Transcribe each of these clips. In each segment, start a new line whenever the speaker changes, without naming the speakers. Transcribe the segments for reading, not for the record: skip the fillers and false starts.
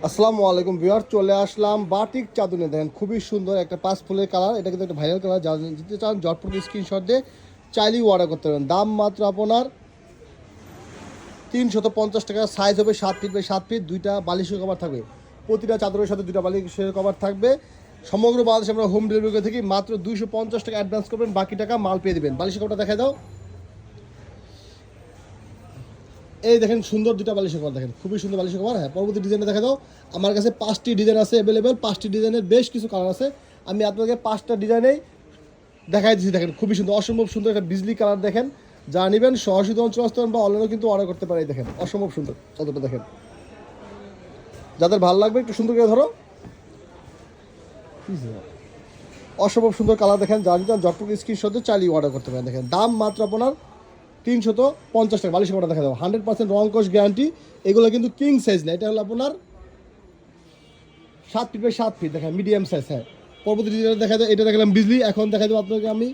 আসসালামু আলাইকুম ভিউয়ার, চলে আসলাম বাটিক চাদর নিয়ে। দেখেন খুবই সুন্দর একটা পাঁচ ফুলের কালার, এটা কিন্তু একটা ভাইরাল কালার। যারা দিতে চান জটপট স্ক্রিনশট দিয়ে চাইলেই অর্ডার করতে পারেন। দাম মাত্র আপনার 350 টাকা। সাইজ হবে 7 ফিট বাই 7 ফিট, দুইটা বালিশের কভার থাকবে। প্রতিটা চাদরের সাথে দুইটা বালিশের কভার থাকবে। সমগ্র বাংলাদেশে আমরা হোম ডেলিভারি করে থাকি। মাত্র 250 টাকা অ্যাডভান্স করবেন, বাকি টাকা মাল পেয়ে দেবেন। বালিশের কভারটা দেখাই দাও। এই দেখেন সুন্দর দুটা বালিশের কভার, দেখেন খুবই সুন্দর বালিশের কভার। হ্যাঁ, পরবর্তী ডিজাইনটা দেখা দাও। আমার কাছে 5টি ডিজাইন আছে অ্যাভেলেবেল, 5টি ডিজাইনের বেশ কিছু কালার আছে। আমি আপনাকে 5টা ডিজাইনেই দেখাই দিচ্ছি। দেখেন খুবই সুন্দর, অসম্ভব সুন্দর একটা বিজলি কালার। দেখেন যা নেবেন সহজে অঞ্চল আসতে পারেন বা অনলাইনেও কিন্তু অর্ডার করতে পারে। দেখেন অসম্ভব সুন্দর চাদরটা, দেখেন যাদের ভালো লাগবে একটু সুন্দর করে ধরো। অসম্ভব সুন্দর কালার, দেখেন যা নিতে জটপট স্ক্রিনশট দিয়ে চালিয়ে অর্ডার করতে পারেন। দেখেন দাম মাত্র আপনার 350 টাকা। বালিশ কভারটা দেখা দেবো, 100% রং কোশ গ্যারান্টি। এগুলো কিন্তু কিং সাইজ না, এটা হলো আপনার 7 ফিট বাই 7 ফিট। দেখেন মিডিয়াম সাইজ। হ্যাঁ, পরবর্তী ডিজাইন দেখা যায়, এটা দেখালাম বিজলি। এখন দেখা দেবো আপনাকে আমি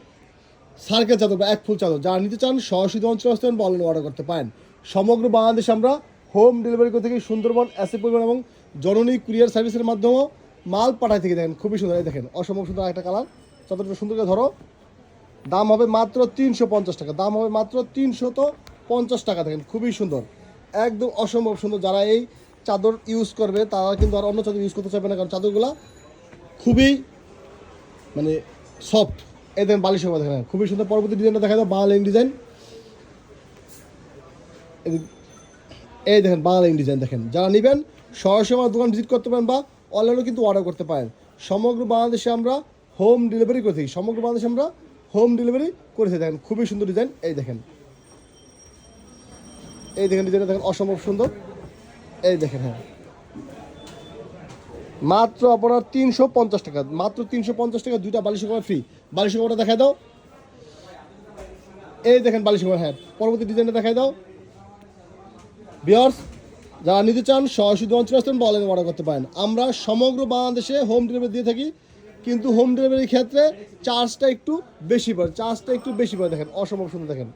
সার্কেল চাদর বা এক ফুল চাদর। যারা নিতে চান সরাসরি অঞ্চল আসতে পারেন বা অনলাইনে অর্ডার করতে পারেন। সমগ্র বাংলাদেশে আমরা হোম ডেলিভারি করে থাকি। সুন্দরবন এসে পরিমাণ এবং জননী কুরিয়ার সার্ভিসের মাধ্যমেও মাল পাঠাই থেকে। দেখেন খুবই সুন্দর, এই দেখেন অসম্ভব সুন্দর একটা কালার। চাদরটা সুন্দর করে ধরো। দাম হবে মাত্র 350 টাকা। দাম হবে মাত্র 350 টাকা। দেখেন খুবই সুন্দর, একদম অসম্ভব সুন্দর। যারা এই চাদর ইউজ করবে তারা কিন্তু আর অন্য চাদর ইউজ করতে চাইবে না, কারণ চাদরগুলো খুবই মানে সফট। এই দেখেন বালিশের কথা, দেখেন খুবই সুন্দর। পরবর্তী ডিজাইনটা দেখা যায় বাংলা ডিজাইন। এই দেখেন বাংলা ডিজাইন। দেখেন যারা নেবেন সরাসরি আমার দোকান ভিজিট করতে পারেন বা অনলাইনেও কিন্তু অর্ডার করতে পারেন। সমগ্র বাংলাদেশে আমরা হোম ডেলিভারি করে থাকি। সমগ্র বাংলাদেশে আমরা হোম ডেলিভারি করেছি। দেখেন খুবই সুন্দর ডিজাইন। এই দেখেন, এই দেখেন ডিজাইনটা দেখেন অসম্ভব সুন্দর। এই দেখেন, হ্যাঁ মাত্র আপনার 350 টাকা। মাত্র 350 টাকা, দুইটা বালিশের কভার ফ্রি। বালিশের কভারটা দেখাই দাও। এই দেখেন বালিশের কভার। হ্যাঁ, পরবর্তী ডিজাইনটা দেখাই দাও। ভিউয়ার্স, যারা নিতে চান সরাসরি অঞ্চল আসতেন বা অনলাইনে অর্ডার করতে পারেন। আমরা সমগ্র বাংলাদেশে হোম ডেলিভারি দিয়ে থাকি, কিন্তু হোম ডেলিভারির ক্ষেত্রে চার্জটা একটু বেশি পড়ে। দেখেন অসম্ভব সুন্দর। দেখেন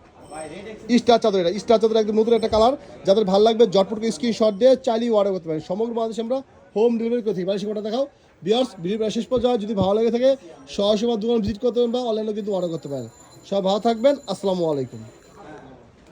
স্টার চাদর, এটা স্টার চাদর একদম নতুন একটা কালার। যাদের ভালো লাগবে জটপট স্ক্রিনশট দিয়ে চাইলেই অর্ডার করতে পারেন। সমগ্র বাংলাদেশে আমরা হোম ডেলিভারি করে থাকি। বালিশের কভারটা দেখাও। ভিউয়ার্স, ভিডিও শেষ পর্যন্ত যদি ভালো লাগে থাকে সরাসরি দোকান ভিজিট করতে পারেন বা অনলাইনে কিন্তু অর্ডার করতে পারেন। সব ভালো থাকবেন, আসসালামু আলাইকুম।